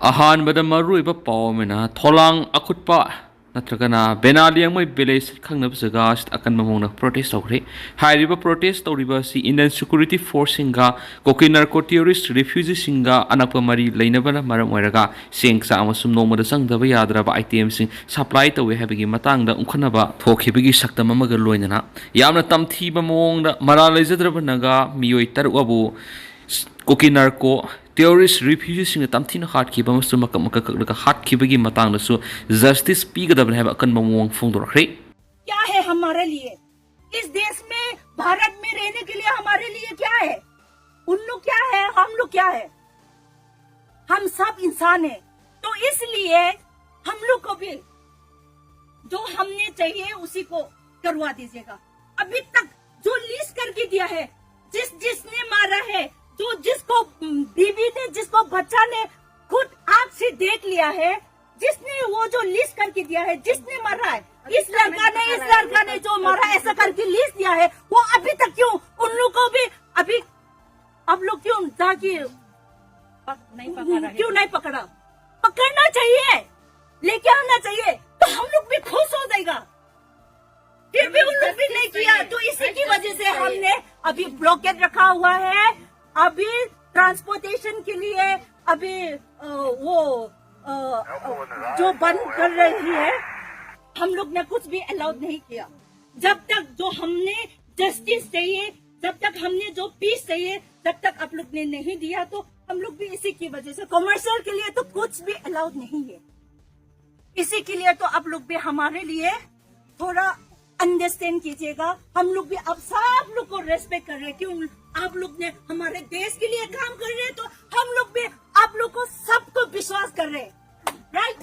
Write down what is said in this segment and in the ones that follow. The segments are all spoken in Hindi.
अहानबद मरुइब पावमेना थोलांग अखुटपा नत्रगना बेनालियंग मै विलेज खंगनब जगा अकन ममोंग प्रोटेस्ट तौरे हाइरिब प्रोटेस्ट तौरिबा सि इंडियन सिक्योरिटी फोर्स सिंगा कोकी नार्को टेररिस्ट रिफ्यूजी सिंगा अनक मरी लेनबना मरम ओइरगा सेंगसा अमसुम नोमद संगदब याद्रबा आइटम सिंग सप्लाई तौवे हैबगी मतंगदा उखनबा थोखिबगी सक्तम अमग लोइनना यामना तमथीब ममोंग मरा लेजद्रब नगा मियोय तरुअबु कोकी narco terrorist refugees sing tamthina hat ki bam su makam ka hat ki bagi matang na su justice pigdab na akan mamong phongdor khre क्या है हमारे लिए इस देश में भारत में रहने के लिए हमारे लिए क्या है उन लोग क्या है हम लोग क्या है हम सब इंसान हैं तो इसलिए हम लोग को भी जो हमने चाहिए उसी को करवा दीजिएगा अभी तक जो लिस्ट करके दिया है जिसने मारा है जो जिसको बीवी ने जिसको बच्चा ने खुद आंख से देख लिया है जिसने वो जो लिस्ट करके दिया है जिसने मरा है इस लड़का ने जो मरा ऐसा करके लिस्ट दिया है वो अभी तक क्यों उन लोग को भी अभी अब लोग क्यों जाके क्यों नहीं पकड़ा पकड़ना चाहिए लेके आना चाहिए तो हम लोग भी खुश हो जाएगा फिर भी उन लोग भी नहीं किया तो इसी की वजह से हमने अभी ब्लॉकेट रखा हुआ है अभी ट्रांसपोर्टेशन के लिए अभी वो जो बंद कर रही है हम लोग ने कुछ भी अलाउड नहीं किया जब तक जो हमने जस्टिस चाहिए जब तक हमने जो पीस चाहिए जब तक आप लोग ने नहीं दिया तो हम लोग भी इसी की वजह से कमर्शियल के लिए तो कुछ भी अलाउड नहीं है इसी के लिए तो आप लोग भी हमारे लिए थोड़ा अंडरस्टैंड कीजिएगा हम लोग भी अब सब लोग को रेस्पेक्ट कर रहे हैं क्यों आप लोग ने हमारे देश के लिए काम कर रहे हैं तो हम लोग भी आप लोग को सबको विश्वास कर रहे हैं राइट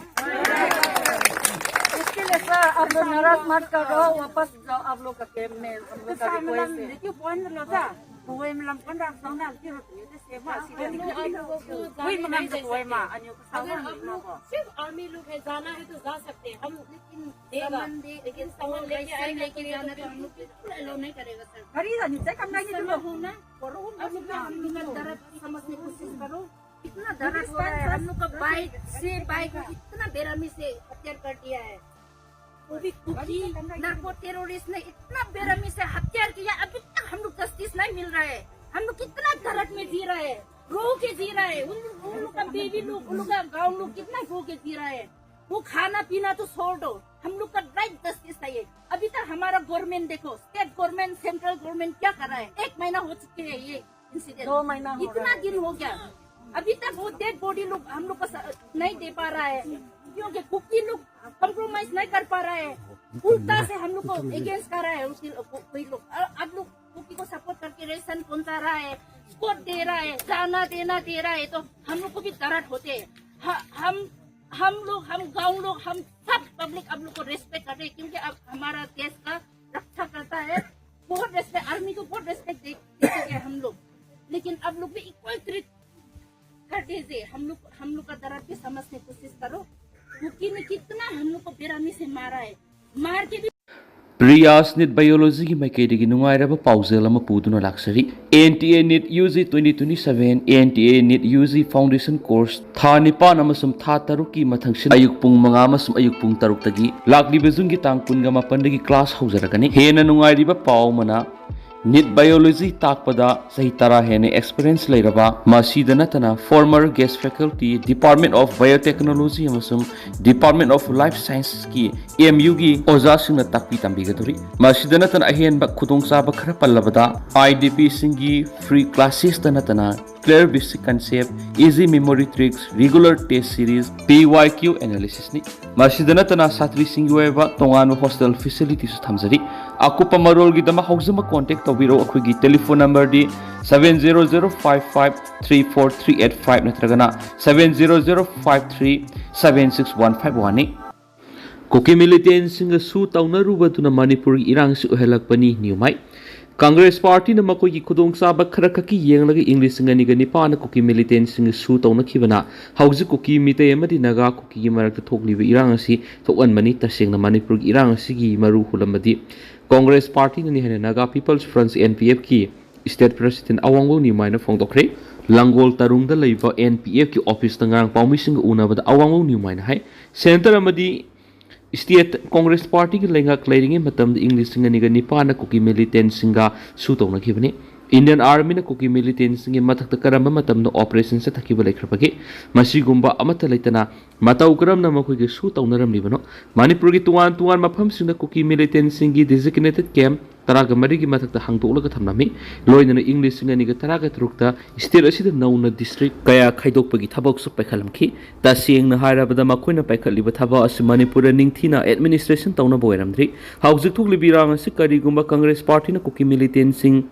इसके लिए सर आप लोग नाराज मत करो वापस जाओ आप लोग का कैंप में हम लोग का रिक्वेस्ट है देखिए पॉइंट लो था वो में लम कंडा सामने की होती है जैसे मा वही मनाम से वही मा अन्यों को सामने सिर्फ आर्मी लोग है जाना है तो जा सकते हैं हम लेकिन सामान लेके आएंगे कि आना तो हम लोग अलाउ नहीं करेगा सर खरीदा नहीं से कम नहीं तो हो ना हम लोग का दर्द समझने की कोशिश करो इतना दर्द हो रहा है हम लोग का बाइक इतना बेरहमी से हत्या कर दिया है वो भी कुकी नार्को टेररिस्ट ने इतना बेरहमी से हत्या किया अभी तक हम लोग जस्टिस नहीं मिल रहा है हम लोग कितना दर्द में जी रहे हैं रो के जी रहे हैं उन लोग का बेबी लोग उन लोग का गाँव लोग कितना रो के जी रहे हैं वो खाना पीना तो छोड़ दो हम लोग का राइट जस्टिस चाहिए अभी तक हमारा गवर्नमेंट देखो स्टेट गवर्नमेंट सेंट्रल गवर्नमेंट क्या कर रहा है 1 महीना हो चुके हैं ये इंसिडेंट 2 महीना इतना दिन हो गया अभी तक वो डेड बॉडी लोग हम लोग को नहीं दे पा रहा है क्योंकि कुकी लोग कॉम्प्रोमाइज नहीं कर पा रहा है उल्टा से हम लोग को अगेंस्ट कर रहा है कोई लोग अब लोग कुकी को सपोर्ट करके रेशन पहुंचा रहा है स्पोर्ट दे रहा है जाना देना दे रहा है तो हम लोग को भी दर्द होते हैं हम लोग हम गाँव लोग हम सब पब्लिक अब लोग को रेस्पेक्ट कर रहे हैं क्योंकि अब हमारा देश का रक्षा करता है बहुत रेस्पेक्ट आर्मी को बहुत रेस्पेक्ट देते हैं हम लोग लेकिन अब लोग भी इक्वल ट्रीट कर दीजिए हम लोग का दर्द भी समझने की कोशिश करो कुकी ने कितना हम लोग को बेरहमी से मारा है मार के भी प्रियास निट बायोलॉजी की माइकेदगी नुंगाइरबा पाउजेल अमा पुदुना लाक्सरी NTA NEET UG 2027 NTA NEET UG foundation course था निपान अमसुम था तरुक की मथंगसिन अयुक पुंग मंगा अमसुम अयुक पुंग तरुक तगी लाक्लिबे जुन की तांग पुनगा मापन क्लास हौजरगनी हेना नुंगाइरिबा पाउ मना निट बायोलॉजी ताकपदा सही तरा हेने एक्सपीरियंस लेरबा मासीदा नतना former guest faculty department of biotechnology अमसुम डिपार्टमेंट ऑफ लाइफ साइंस की एमयू की ओजा सिंगना ताकपी तंबीगदुरी मासीदा नतना अहेनबा खुदोंग चाबा खरा पल्लबदा आईडीपी सिंगी फ्री क्लासेस तनतना clear basic concept easy memory tricks regular test series PYQ analysis नि मासीदा नतना छात्री सिंगी वेबा तोंगान हॉस्टल फैसिलिटीज थमजरी अकुपा मरोल की दमा हौजमा कांटेक्ट तौबिरो अखोगी टेलीफोन नंबर दी 7005534385 नत्रगना 7005376151 कोकी मिलिटेंट सिंग सु तौनरुबदुना मणिपुर इरांग सु हेलकपनी न्यूमाई कांग्रेस पार्टी न मकोई की खुदोंग चाबा खरा खकी येंगलग इंग्लिश सिंगनी गनि पान कोकी मिलिटेंट सिंग सु तौनखिबना हौजि कोकी मिते अमदि नगा कोकी की मरक थोकलिबे इरांग असि थोकअनमनी तसेंगना मणिपुर इरांग असि मरु हुलमदि कांग्रेस पार्टी ने नगा पीपल्स फ्रंट NPF की स्टेट प्रेसिडेंट अवांगो निमाइना फोंदोखरे Langol Tarungda Leva NPF ki office tangang paumising unabada awangong niumain hai center amadi State Congress Party ki lenga clearing matam English singa niga nipana kuki militant singa suto na kibani Indian Army na kuki militant singa matakta karamba matam no operation sa takiba lekrapagi masigumba amata laitana matau karam na makoi ki suto na ramli bano Manipur ki tuan mafam singa kuki militant singi designated camp taraga marigi matakta hangtokla ka thamnami loina na English singa niga taraga trukta state asida nauna district kaya khaidokpagi thabak su paikhalamki ta sieng na hairabada makoina paikhaliba thaba asi Manipur ningthina administration tawna boiramdri Haojik2 libirang asi karigumba Congress Party na kuki militant sing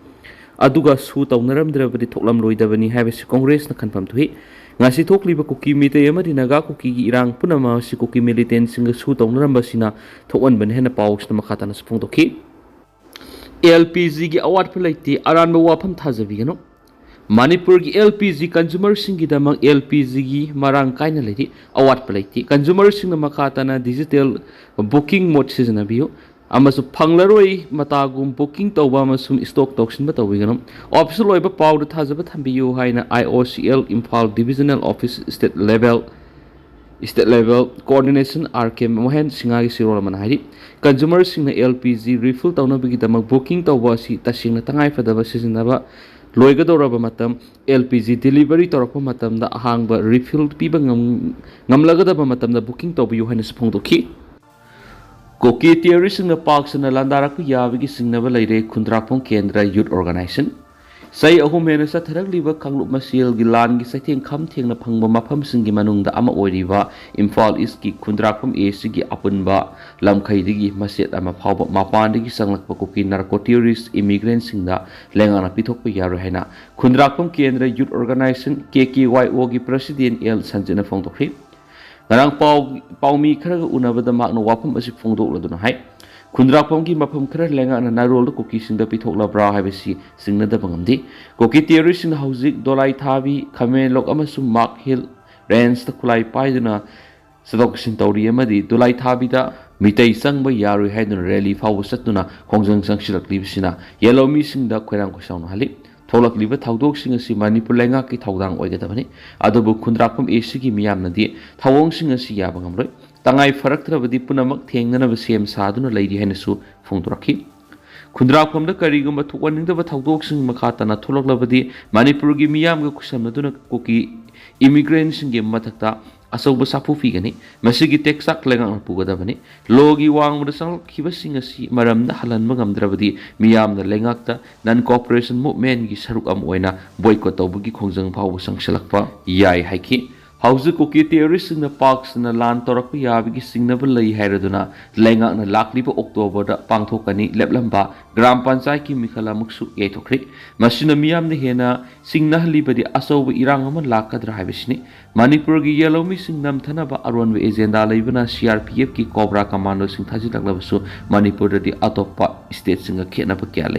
aduga su tawnaramdrabadi thoklam loidabani habasi Congress na khanpam thui ngasi thokliba kuki Meetei amadi Naga kuki gi irang punama si kuki militant singa su tawnaram thokan ban hena pawks na makata na sphung toki LPG की अवार्ड पर लेती आरान में वापम था जबीगनो मणिपुर की LPG कंज्यूमर सिंह की दमंग LPG की मरांग काइन लेती अवार्ड पर लेती कंज्यूमर सिंह मकाता ना डिजिटल बुकिंग मोड सीजन बियो अमसु फंगलरोई मतागुम बुकिंग तौबा मसुम स्टॉक टॉक्सिन बतौबिगनो ऑफिशियल ओइबा पाउड थाजब थंबियो हाइना IOCL Imphal divisional office state level coordination RK Mohan Singha ki sirol man hari consumer sing na LPG refill tawna bigi damak booking tawba si tasing na tangai fadaba sizinaba loiga doraba matam LPG delivery torapa matam da ahangba refill piba ngamlagadaba matam da booking tawba yu haina spong doki koki theory sing na Paak sana landarak pu yabigi singnaba leire khundrapong kendra youth organization Sai ahum hena sa tharagliba kanglup masil gilan gi saitheng kham thengna phangba mafam singi manungda ama oiriba Imphal East ki khundrakham AC gi apunba lamkhaidigi maset ama phawba mapandigi sanglakpa koki narco terrorist immigrant singda lengana pithokpa yaro hena khundrakham kendra youth organization KKYO gi president L Sanjana phongdokri ngarang pawmi kharaga unabada makna wapam asi phongdokladuna hai Khundrakham ki mafam khara lenga na narol da koki singda pithokla bra habesi singna da bangamdi koki theory sing Haojik dolai thabi khamen lok amasum Mark Hill range ta kulai paiduna sadok sin tawri amadi dolai thabi da Meetei sangba yaroi haiduna rally fawu satuna khongjang sangsilak libsina yellow mi singda khoirang khosauna hali tholak liba thaudok sing asi Manipur lenga ki thaudang oigadabani adobu khundrakham AC ki miyamnadi thawong sing asi yabangamroi Tangai faraktrabadi punamak thengnanaba sem saduna leiri hainasu phongdorakhi khundrakham karigumba thukwaningdaba thaudok sing makhatana tholaklabadi Manipur gi miyamga kusamnaduna koki immigrant sing ge mathakta asauba sapu figani masigi texak lengang pugadabani logi wangmuda sang khibasing asi maramda halanba ngamdrabadi miyamna lengakta non cooperation movement gi saruk am oina boycott tawbugi khongjang phawbu sangsalakpa yai haiki Haojik2 terrorist na Paak na lan torakpa yabigi singnaba lei hairaduna lengak na lakliba October da pangthokani leplamba gram panchayat ki mikhala muksu yaithokri masina miyam na hena singna halibadi asauba irang ama lakadra haibisni Manipur gi yellow mi singnam thanaba aronwe agenda leibana CRPF ki Cobra Commando sing thajilaklabasu Manipur da di atokpa state singa khenaba kya